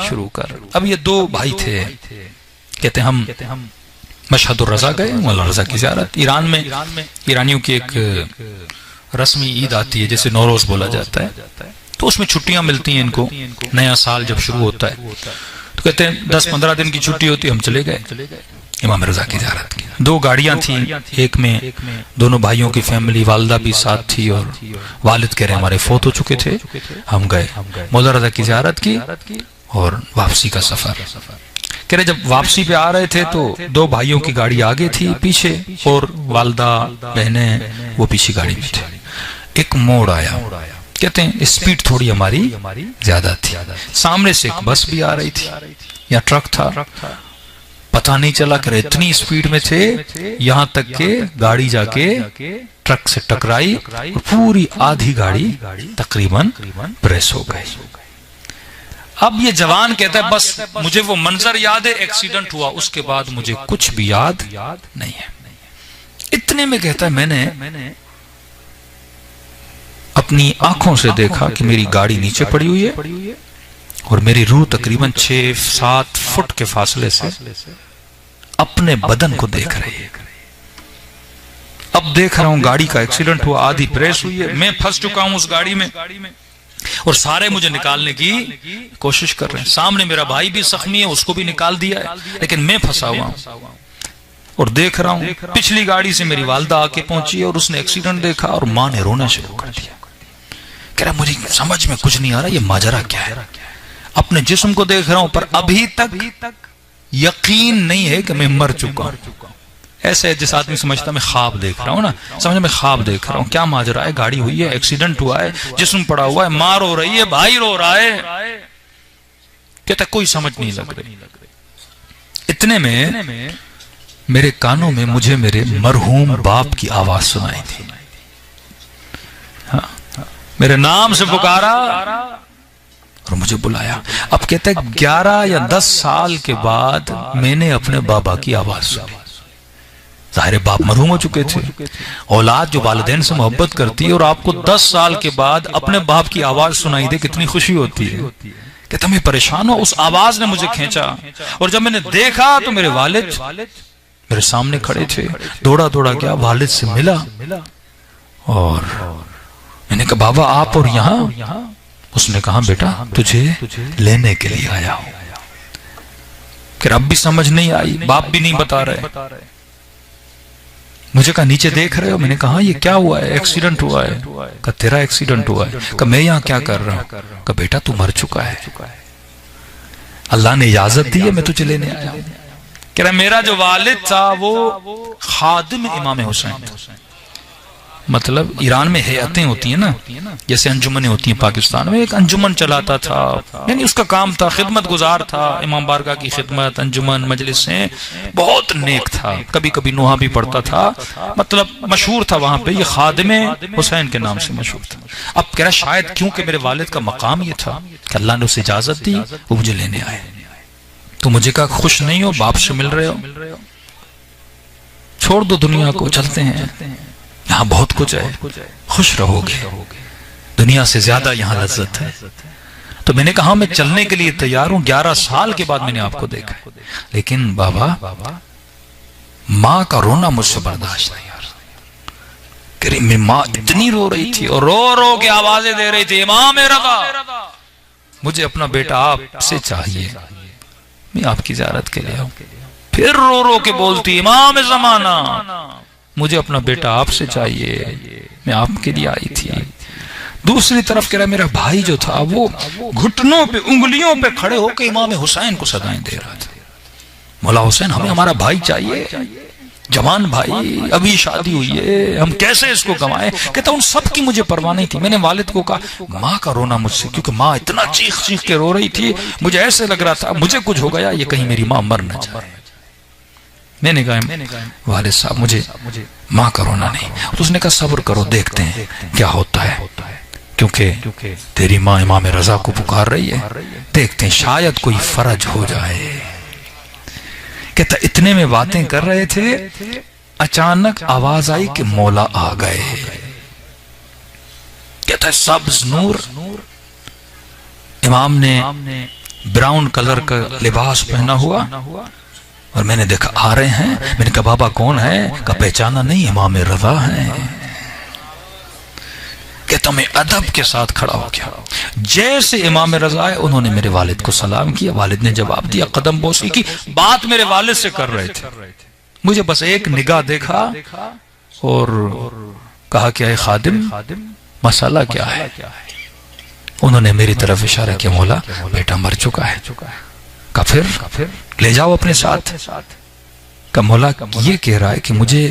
शुरू कर। अब ये दो भाई थे, कहते हम मशहदुर रजा गए, मौला रजा की ज़ियारत। ईरान में ईरानियों की एक रस्मी ईद आती है जिसे नौरोज बोला जाता है, तो उसमें छुट्टियां मिलती हैं इनको। नया साल जब शुरू होता है तो कहते हैं 10-15 दिन की छुट्टी होती है, हम चले गए इमाम रजा की ज़ियारत की। 2 गाड़ियां थी, एक में दोनों भाइयों की फैमिली, वालदा भी साथ थी और वालिद कह रहे हमारे फौत हो चुके थे। हम गए, मौला रजा की ज़ियारत की और वापसी का सफर। कह रहे जब वापसी पे आ रहे थे तो 2 भाइयों की गाड़ी आगे थी, पीछे और वालदा बहने वो पीछे गाड़ी में थे। एक मोड़ आया, कहते हैं स्पीड थोड़ी हमारी ज्यादा थी, सामने से एक बस भी आ रही थी या ट्रक था, पता नहीं चला कि इतनी स्पीड में थे यहां तक के गाड़ी जाके ट्रक से टकराई और पूरी आधी गाड़ी तकरीबन प्रेस हो गई। अब ये जवान कहता है बस मुझे वो मंजर याद है, एक्सीडेंट हुआ, उसके बाद मुझे कुछ भी याद नहीं है। इतने में कहता है मैंने अपनी आंखों से देखा कि मेरी गाड़ी नीचे पड़ी हुई है और मेरी रूह तकरीबन 6-7 फुट के फासले से अपने बदन को देख रही है। अब देख रहा हूं गाड़ी का एक्सीडेंट हुआ, आधी प्रेस हुई है, मैं फंस चुका हूं उस गाड़ी में और सारे मुझे निकालने की कोशिश कर रहे हैं। सामने मेरा भाई भी जख्मी है, उसको भी निकाल दिया है, लेकिन मैं फंसा हुआ हूं और देख रहा हूं पिछली गाड़ी से मेरी वालदा आके पहुंची और उसने एक्सीडेंट देखा और मां ने रोना शुरू कर दिया। कह रहा मुझे समझ में कुछ नहीं आ रहा ये माजरा क्या है। अपने जिस्म को देख रहा हूं पर अभी तक यकीन नहीं है कि मैं मर चुका हूं। ऐसे जिस आदमी समझता मैं ख्वाब देख रहा हूं ना, समझ मैं ख्वाब देख रहा हूं। क्या माजरा है, गाड़ी हुई है, एक्सीडेंट हुआ है, जिस्म पड़ा हुआ है, मां रो रही है, भाई रो रहा है, कहता कोई समझ नहीं लग रही। इतने में मेरे कानों में मुझे मेरे मरहूम बाप की आवाज सुनाई थी। हाँ, मेरे नाम से पुकारा और मुझे बुलाया। अब कहते हैं 11 या 10 साल के बाद मैंने अपने बाबा की आवाज सुनी। ज़ाहिर बाप मरहूम हो चुके थे। औलाद जो वालिदैन से मोहब्बत करती है और आपको 10 साल के बाद अपने बाप की आवाज सुनाई दे, कितनी खुशी होती है। कहता मैं परेशान हूं, उस आवाज ने मुझे खींचा और जब मैंने देखा तो मेरे वालिद मेरे सामने खड़े थे। दौड़ा दौड़ा गया, वालिद से मिला और मैंने कहा बाबा आप और यहाँ? उसने कहा बेटा तुझे लेने के लिए आया हूं। फिर अब भी समझ नहीं आई, बाप भी नहीं बता रहे। मुझे कहा नीचे देख रहे हो? मैंने कहा ये क्या हुआ है? एक्सीडेंट हुआ है। कहा तेरा एक्सीडेंट हुआ है? कहा मैं यहाँ क्या कर रहा हूँ? कहा बेटा तू मर चुका है, अल्लाह ने इजाजत दी है, मैं तुझे लेने आया हूं। कह रहा मेरा जो वालिद था वो खादिम इमाम हुसैन था। मतलब ईरान में हयातें होती हैं ना, जैसे अंजुमनें होती हैं पाकिस्तान में, एक अंजुमन चलाता था, यानी उसका काम था, खिदमत गुजार था, इमाम बारगाह की खिदमत, अंजुमन, मजलिसें, बहुत नेक था, कभी कभी नोहा भी पढ़ता था, मतलब मशहूर था वहां पे, ये खादिम हुसैन के नाम से मशहूर था। अब कह रहा शायद क्योंकि मेरे वालिद का मकाम ये था कि अल्लाह ने उसे इजाजत दी, वो मुझे लेने आए। तो मुझे कहा खुश नहीं हो, बाप से मिल रहे हो, छोड़ दो दुनिया को, चलते हैं, यहाँ बहुत कुछ है, खुश रहोगे, दुनिया से ज्यादा यहाँ लज्जत है। तो मैंने कहा मैं चलने के लिए तैयार हूं, 11 साल के बाद मैंने आपको देखा है, लेकिन बाबा माँ का रोना मुझसे बर्दाश्त नहीं यार। कह मेरी माँ इतनी रो रही थी और रो रो के आवाजें दे रही थी, इमाम रज़ा मुझे अपना बेटा आपसे चाहिए, मैं आपकी ज़ियारत के लिए आऊं। फिर रो रो के बोलती इमाम ज़माना मुझे अपना बेटा आपसे चाहिए, मैं आपके लिए आई थी। दूसरी तरफ कह रहा मेरा भाई जो था वो घुटनों पे उंगलियों पे खड़े होकर इमाम हुसैन को सदाएं दे रहा था, मौला हुसैन हमें हमारा भाई चाहिए, जवान भाई, अभी शादी हुई है, हम कैसे इसको गंवाएं। कहता उन सब की मुझे परवाह नहीं थी। मैंने वालिद को कहा माँ का रोना मुझसे, क्योंकि माँ इतना चीख चीख के रो रही थी, मुझे ऐसे लग रहा था मुझे कुछ हो गया, ये कहीं मेरी माँ मर न जाए। मैंने कहा वालिद साहब मुझे माँ का रोना नहीं। तो उसने कहा सब्र करो, देखते हैं क्या होता है, क्योंकि तेरी माँ इमाम रज़ा को पुकार रही है, देखते हैं शायद कोई फर्ज हो जाए। कहता इतने में बातें कर रहे थे, अचानक आवाज आई कि मौला आ गए। कहता है सब्ज नूर, इमाम ने ब्राउन कलर का लिबास पहना हुआ, और मैंने देखा आ रहे हैं। मैंने कहा बाबा कौन है? का पहचाना नहीं, इमाम रजा है। कहता मैं अदब के साथ खड़ा हो गया। जैसे इमाम रजा आए उन्होंने मेरे वालिद को सलाम किया, वालिद ने जवाब दिया, कदम बोसी की। बात मेरे वालिद से कर रहे थे, मुझे बस एक निगाह देखा और कहा क्या है खादिम, मसाला क्या है? उन्होंने मेरी तरफ इशारा किया, मौला बेटा मर चुका है। का फिर ले जाओ अपने साथ। का मौला ये कह रहा है कि मुझे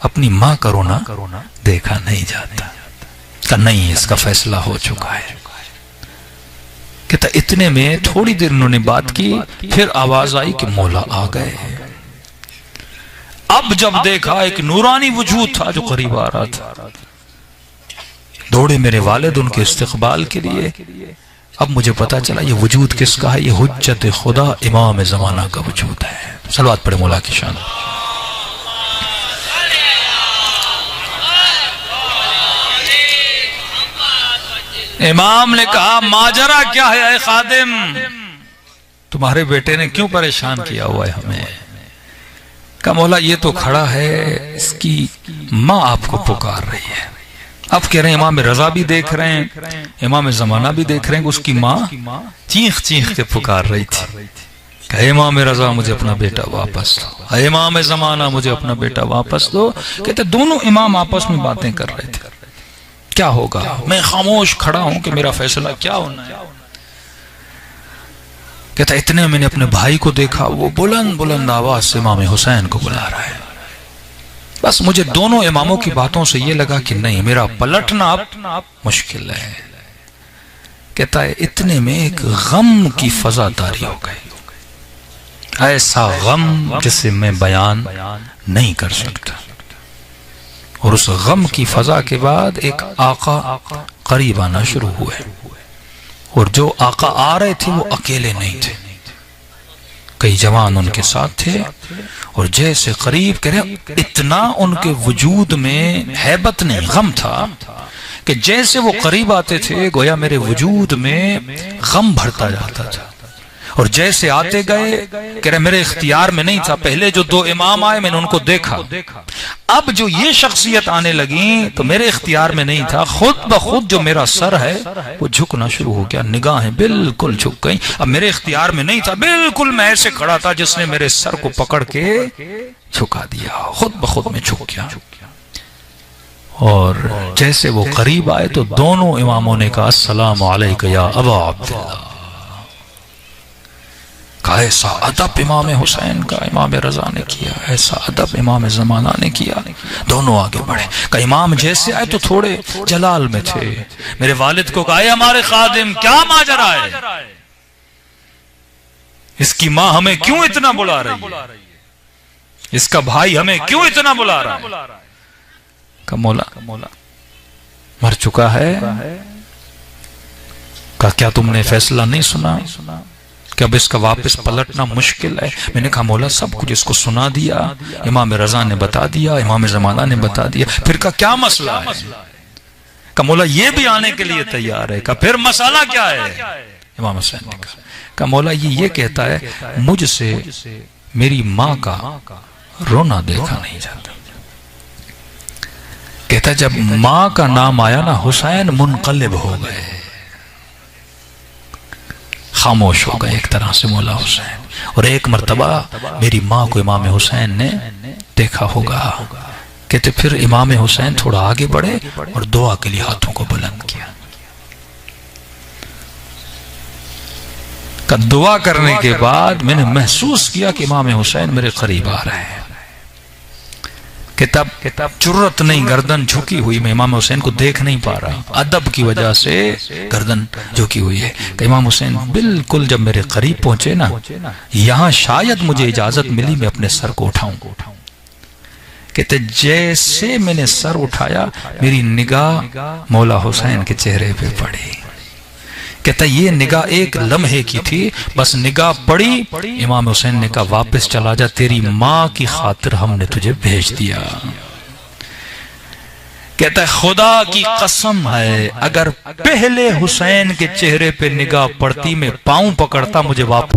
अपनी माँ का रोना देखा नहीं जाता। का नहीं, इसका फैसला हो चुका है। कहता इतने में थोड़ी देर उन्होंने बात की, फिर आवाज आई कि मौला आ गए। अब जब देखा एक नूरानी वजूद था जो करीब आ रहा था, दौड़े मेरे वालिद उनके इस्तकबाल के लिए। अब मुझे पता चला ये वजूद किसका है? ये हुज्जत खुदा इमाम जमाना का वजूद है। सलवात पढ़े मौला की शान। इमाम ने कहा माजरा क्या है ऐ खादिम, तुम्हारे बेटे ने क्यों परेशान किया हुआ है हमें? का मौला ये तो खड़ा है, इसकी माँ आपको पुकार रही है। अब कह रहे हैं इमाम रजा भी देख रहे हैं, इमाम जमाना भी देख रहे हैं, उसकी माँ चीख चीख के पुकार रही थी। कहे इमाम रजा मुझे अपना बेटा वापस दो, इमाम जमाना मुझे अपना बेटा वापस दो। कहते दोनों इमाम आपस में बातें कर रहे थे, क्या होगा? मैं खामोश खड़ा हूं कि मेरा फैसला क्या होना है। कहता इतने मैंने अपने भाई को देखा, वो बुलंद बुलंद आवाज से इमाम हुसैन को बुला रहा है। बस मुझे दोनों इमामों की बातों से ये लगा कि नहीं, मेरा पलटना अब मुश्किल है। कहता है इतने में एक गम की फजा तारी हो गई, ऐसा गम जिसे मैं बयान नहीं कर सकता। और उस गम की फजा के बाद एक आका करीब आना शुरू हुए, और जो आका आ रहे थे वो अकेले नहीं थे, कई जवान उनके साथ थे। और जैसे करीब कह रहे, इतना उनके वजूद में हैबत नहीं, गम था कि जैसे वो करीब आते थे गोया मेरे वजूद में गम भरता जाता था। और जैसे आते गए, कह रहे मेरे इख्तियार में नहीं था। पहले जो दो इमाम आए मैंने उनको देखा, अब जो ये शख्सियत आने लगी तो मेरे इख्तियार में नहीं था। खुद ब खुद जो मेरा सर है वो झुकना शुरू हो गया, निगाहें बिल्कुल झुक गई। अब मेरे इख्तियार में नहीं था, बिल्कुल मैं ऐसे खड़ा था जिसने मेरे सर को पकड़ के झुका दिया, खुद ब खुद में झुक गया। और जैसे वो करीब आए तो दोनों इमामों ने कहा अस्सलाम अलैका या अबा अब्दुल्लाह। ऐसा अदब इमाम हुसैन का इमाम रजा ने किया, ऐसा अदब इमाम जमाना ने किया। दोनों आगे बढ़े। का इमाम जैसे आए तो थोड़े जलाल में थे। मेरे वालिद को कहा हमारे खादिम क्या माजरा है, इसकी माँ हमें क्यों इतना बुला रही है, इसका भाई हमें क्यों इतना बुला रहा है? का मौला मर चुका है। का क्या तुमने फैसला नहीं सुना कि अब इसका वापस पलटना मुश्किल है? मैंने कहा मौला सब कुछ इसको सुना दिया, इमाम रजा ने बता दिया, इमाम जमाना ने बता दिया, फिर का क्या मसला है? का मौला ये भी आने के लिए तैयार है। का फिर मसाला क्या है? इमाम हुसैन ने कहा मौला ये कहता है मुझसे मेरी माँ का रोना देखा नहीं जाता। कहता जब माँ का नाम आया ना, हुसैन मुनकलिब हो गए, खामोश हो गए एक तरह से मौला हुसैन। और एक मर्तबा मेरी माँ को इमाम हुसैन ने देखा होगा। कहते फिर इमाम हुसैन थोड़ा आगे बढ़े और दुआ के लिए हाथों को बुलंद किया। का दुआ करने के बाद मैंने महसूस किया कि इमाम हुसैन मेरे करीब आ रहे हैं। किताब जुर्रत नहीं, गर्दन झुकी हुई, मैं इमाम हुसैन को देख नहीं पा रहा, अदब की वजह से गर्दन झुकी हुई है। कि इमाम हुसैन बिल्कुल जब मेरे करीब पहुंचे ना, यहां शायद मुझे इजाजत मिली मैं अपने सर को उठाऊं। कहते जैसे मैंने सर उठाया मेरी निगाह मौला हुसैन के चेहरे पे पड़ी। कहता ये निगाह एक लम्हे की थी, बस निगाह पड़ी, इमाम हुसैन ने कहा वापस चला जा, तेरी माँ की खातिर हमने तुझे भेज दिया। कहता है खुदा की कसम है, अगर पहले हुसैन के चेहरे पे निगाह पड़ती मैं पांव पकड़ता मुझे वापस